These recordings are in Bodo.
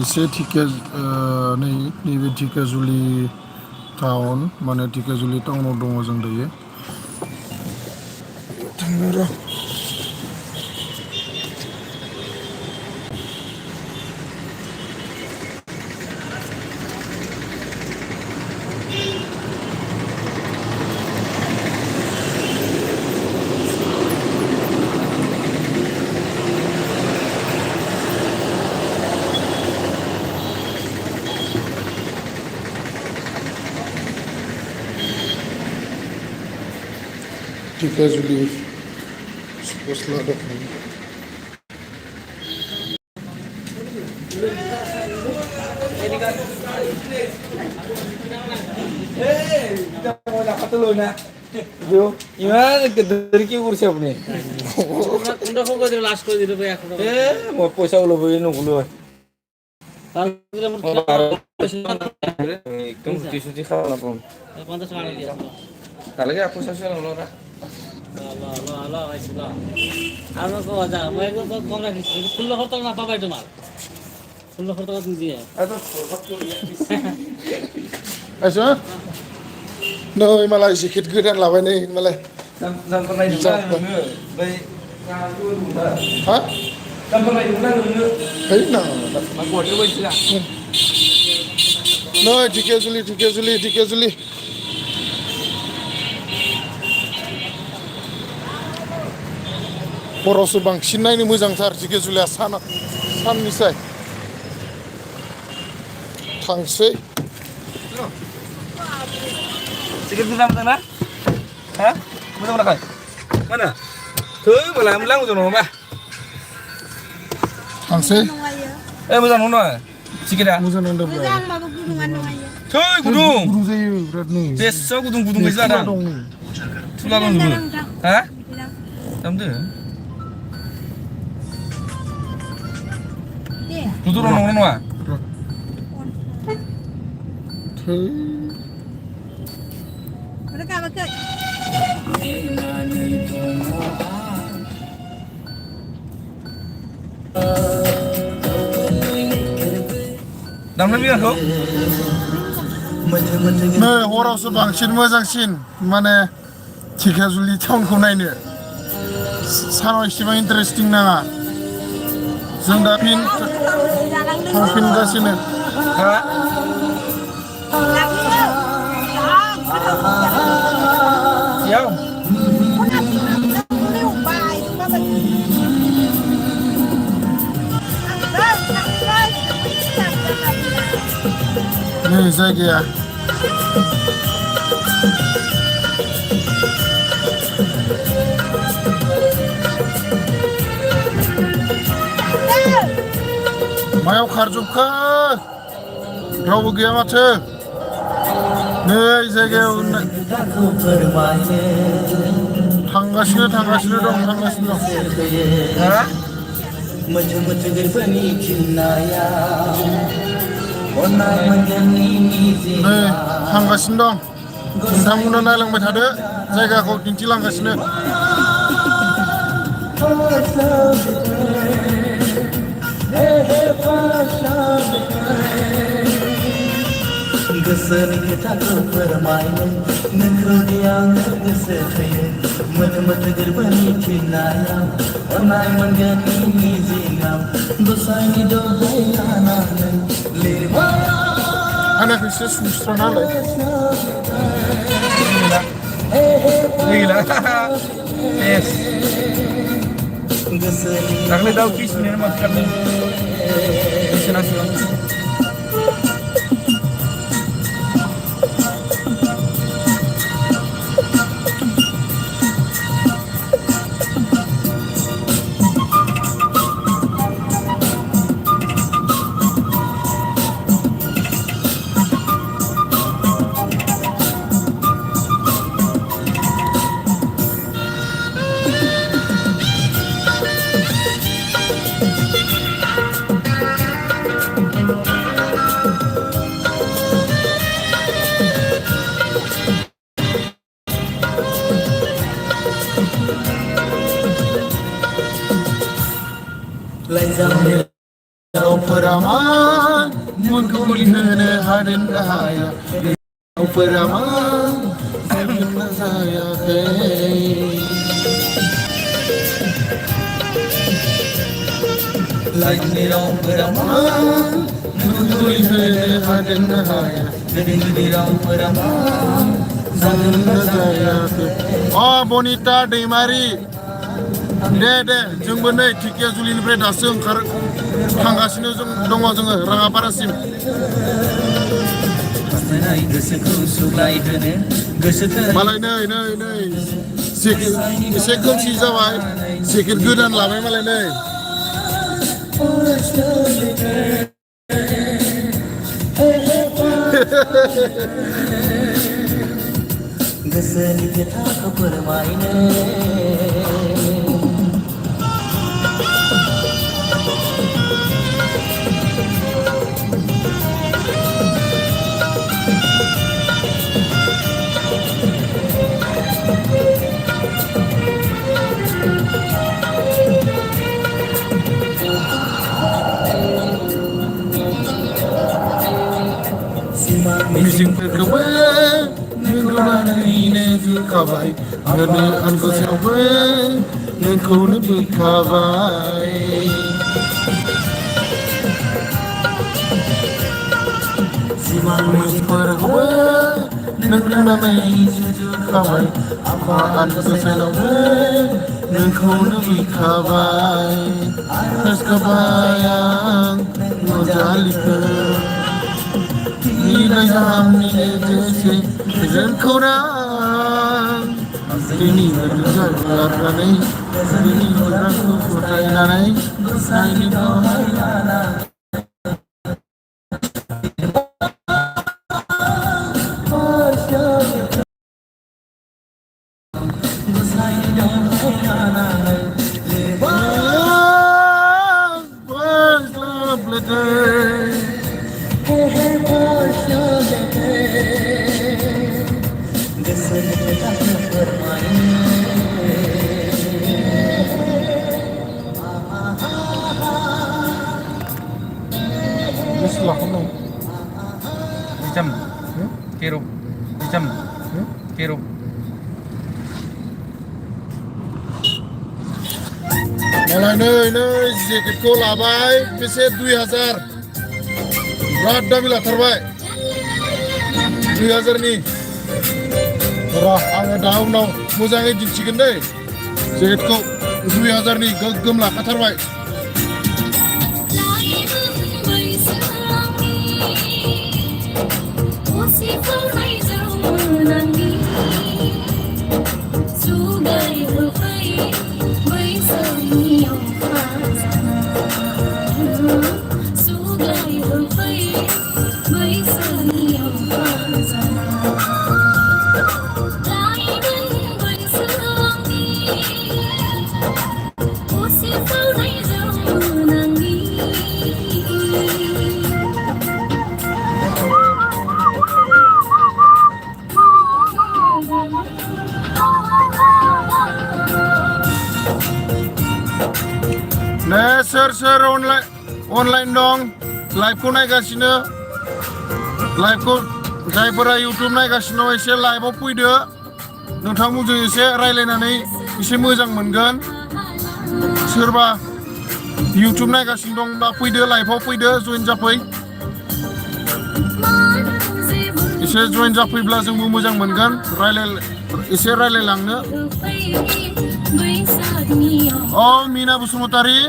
एसे नैबे धिकाजुलि टाउन माने धिकाजुलि टाउनाव दङ जों दायो थांनो र' धिकाजुलि गस्ला दखान ইমান কি কৰিছে আপুনি মই পইচা ওলাব নগলো একদম ৰুটি চুটি খাব নাপাম তালৈকে পইচা চইচা নলওঁ नै मालाय जेकेट गोदान लाबाय नै मालाय नै धिकाजुलि हरावसो बांसिन नायनो मोजांथार धिकाजुलिया साननिसाय थांसै Sikit moja mana? Hah? Moja mana kai? Mana? Tuh, malah melang moja mana? थांसै Moja mana? Sikit dah. मोजां नांदों Moja mabuk gudungan dong aja. Tuh, gudung. गुदुं जायो बिराद नै Desa gudung bisa ada. Tulang dulu. Hah? Tamde. Iya. Tutur orang mana? Mereka apa Damai biar kau. नै हरावसो बांसिन मोजांसिन माने धिकाजुलि टाउनखौ नायनो सानाव एसेबां इन्टारेस्टिं नाङा जों दा थांफिनगासिनो Hah? Siap. नै जायगाया मायाव खारजोबखो रावबो गैया माथो नै जायगायाव थांगासिनो दं Hah? नै थांगासिनो दं नोंथांमोना नायलांबाय थादो जायगाखौ दिन्थिलांगासिनो गोसोनि खोथाखौ फोरमायनो नोंखौ आङो गोसो थोयो मोथ गोरबोनि फिननायाव अननाय मोनगोन मिजिङाव गसाइनि दहाय लानानै लिरबाय आंनाखौ एसे सुस्रानालाय Gila. Yes. गोसोनि Dakhli daw kiss ni naman kami. Sinasyon. लाइजामनि रावफोरा मा गुलि होनो हादों ना हाया रावफोरा मा जागोन ना जायाखै लाइफनि रावफोरा मा गुलि होनो हादों ना हाया गोदोनि रावफोरा मा जागोन ना जायाखै बनिता दैमारि दे जोंबो नै ढेकियाजुलिनिफ्राय दासो थांगासिनो दङ जोङो राङापारासिम हास्थायनाय गोसोखौ सुग्लायहोनो गोसो मालाय नै जेकेट एसे खोमसि जाबाय जेकेट गोदान लाबाय मालाय नै गोसोनि खोथाखौ फोरमायनो मिजिंफोरखौबो नोंखौ लानानैनो जुखाबाय आरो आंगोसावबो नोंखौनो बोखाबाय मिजिंफोरखौबो नोंखौ लानानैनो जुखाबाय आफा आंगोसावबो नोंखौनो बोखाबाय गोसोखाबाय आं मोजालिखौ Nilai hamni jese zenkoran Dini berjuang berani Dini berangku kotai nanai Saini dohailana Saini dohailana Lebang love letter Jam Kiro Jam Kiro Malah नै जेकेटखौ लाबाय बेसे 2000 बिराद दामि लाथारबाय 2000 नि आङो दा उनाव मोजाङै दिन्थिगोन दै जेकेटखौ 2000 नि गोगोम लाखाथारबाय सोर अनलाइन दं लाइभखौ नायगासिनो लाइभखौ जायफोरा इउटिउब नायगासिनो एसे लाइभआव फैदो नोंथांमोनजों एसे रायलायनानै एसे मोजां मोनगोन सोरबा इउटिउब नायगासिनो दंबा फैदो लाइभआव फैदो जइन जाफै एसे जइन जाफैब्ला जोंबो मोजां मोनगोन एसे रायलायलांनो मीना बसुमतारी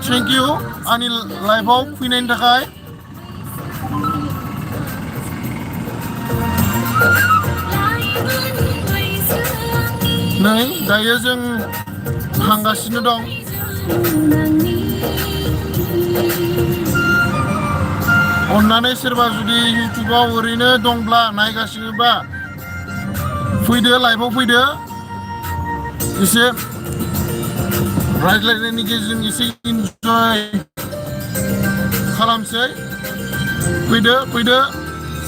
थेंक इउ आंनि लाइभआव फैनायनि थाखाय नै दायो जों थांगासिनो दं अन्नानै सोरबा जुदि इउटिउबाव ओरैनो दंब्ला नायगासिनोबा फैदो लाइभआव फैदो एसे रायज्लायनायनि गेजेरजों एसे इन्जय खालामसै फैदो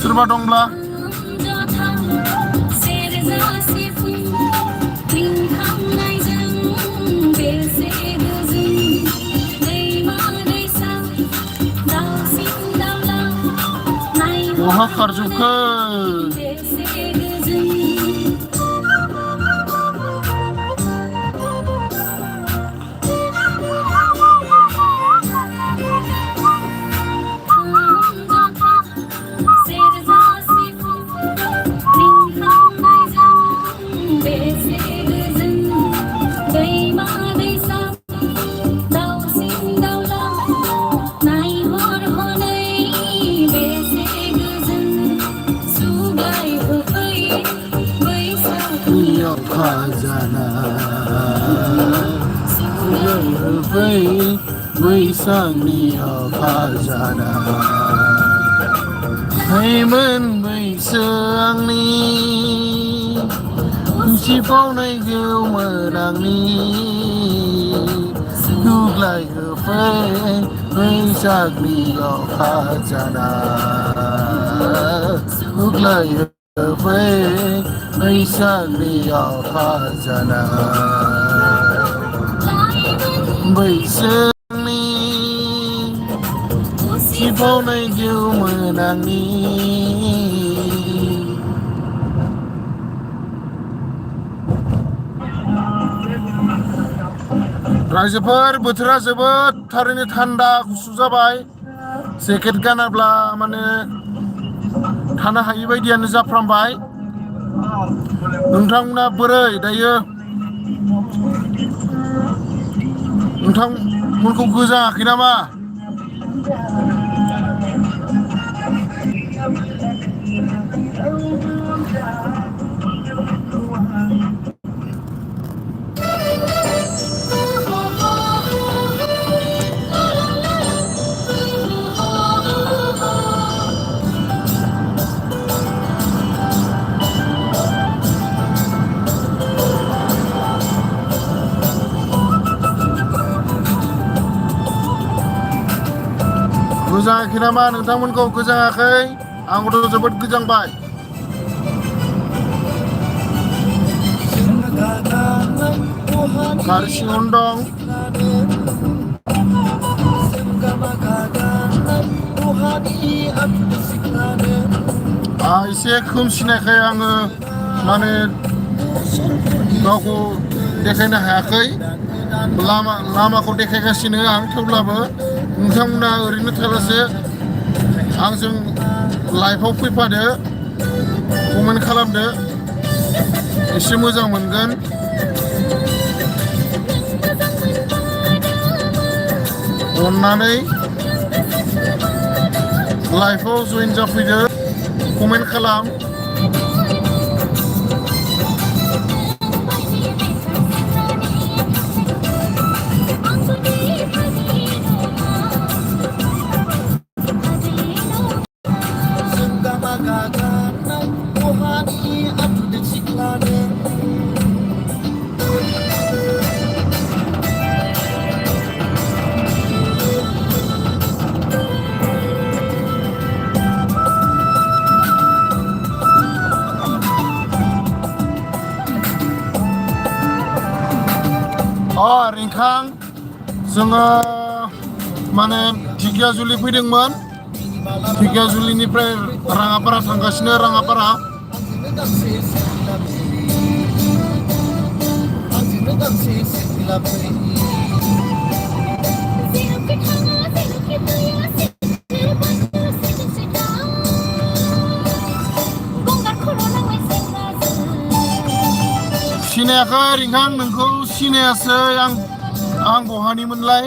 सोरबा दंब्ला बहा खारजोबखो khazana fai बैसागनि khazana हायमोन बैसागनि सिफावनाय गोमोरांनि दुग्लाय होफै बैसागनि khazana दुग्लाय होफै बैसागनि khazana बैसागनि सिफावनाय गोमोरांनि रायजोफोर बोथोरा जोबोद थारैनो थान्दा गुसु जाबाय जेकेट गानाब्ला माने थानो हायि बायदियानो जाफ्रामबाय नोंथांमोना बोरै दायो नोंथांमोनखौ गोजाङाखै नामा गोजाङाखै नामा नोंथांमोनखौ गोजाङाखै आंबोथ' जोबोद गोजांबाय गारि सिङावनो दं एसे खोमसिनायखाय आङो माने गावखौ देखायनो हायाखै लामाखौ देखायगासिनो आं थेवब्लाबो नोंथांमोना ओरैनो थालासे आंजों लाइभआव फैफादो कमेन्ट खालामदो एसे मोजां मोनगोन अन्नानै लाइभआव जइन जाफैदो कमेन्ट खालाम रिंखां जोङो माने ढेकियाजुलि फैदोंमोन ढेकियाजुलिनिफ्राय राङापारा थांगासिनो राङापारा सिनायाखै रिंखां नोंखौ सिनायासै आं बहानिमोनलाय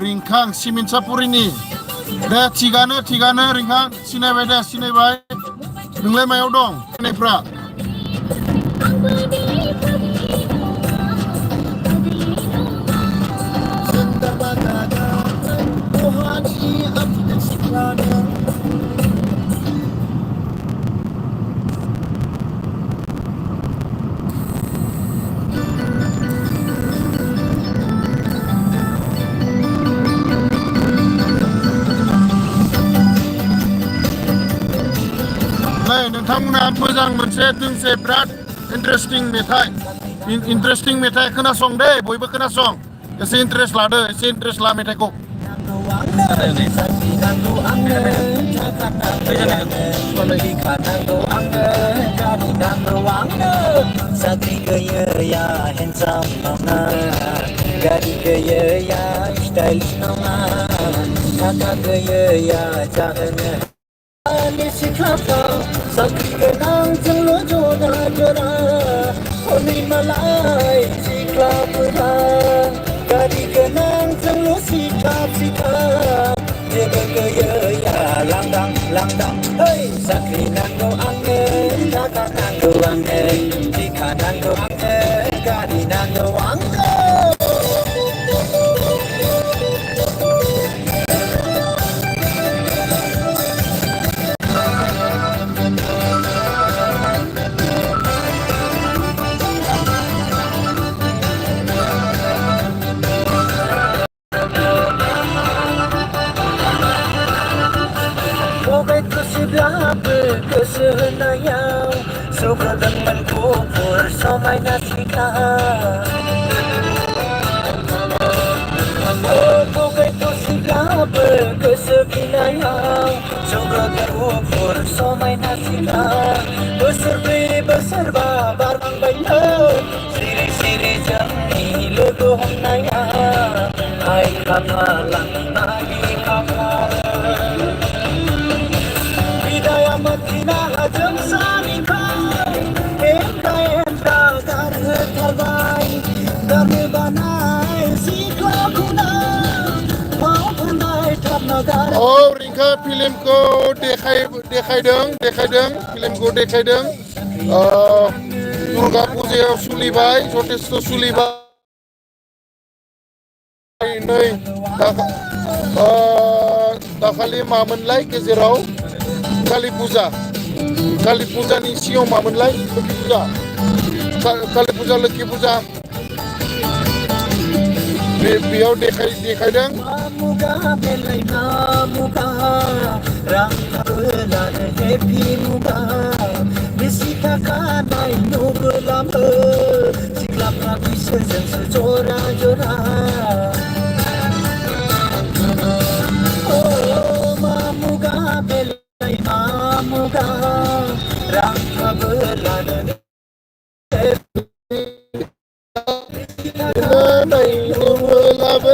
रिंखां सिमिनसापुरिनि दे थिगानो रिंखां सिनायबाय दे सिनायबाय नोंलाय मायाव दं सिनायफ्रा नोंथांमोना मोजां मोनसे दोंसे बिराद इन्टारेस्टिं मेथाइ खोनासं दे बयबो खोनासं एसे इन्टारेस्ट लादो एसे इन्टारेस्ट ला मेथाइखौ Sakri gaya handsome nona, gari gaya stylish nona, kakak gaya jangan Ani siklapa, sakri kenang jelo joda joda, oni malai siklapa, gari kenang jelo siklap siklap, jaga gaya langdang langdang, hey sakri nanggo angin, kakak nanggo angin, jika nanggo angin, gari nanggo angin. Bobek sebelah kesehenayau Suka dengan kubur somai nasika Bobek sebelah kesehenayau Suka kubur somai nasika Berseri berserba barang bayi Siri-siri jami logo honaya Hai kamalang nagi kamalang Hidayah Madinah ajam sanikai Enta garhe tarbai Garhe banai sikla kuna Mau pandai tapna gar Oh Ringka फिल्मखौ देखायदों फिल्मखौ देखायदों Durga पुजायाव सोलिबाय जथेस्थ सोलिबाय नै दाखालि मामोनलाय गेजेराव काली पुजानि सिगाङाव मामोनलाय लोखि पुजा काली पुजा लोखि पुजा बेयाव देखायदों Muka belai muka Rangka belan happy muka Bisika kanai nubelam Siklap rapi sejen sejora-jora Oh mamuka belai muka Rangka belan Nay nubelam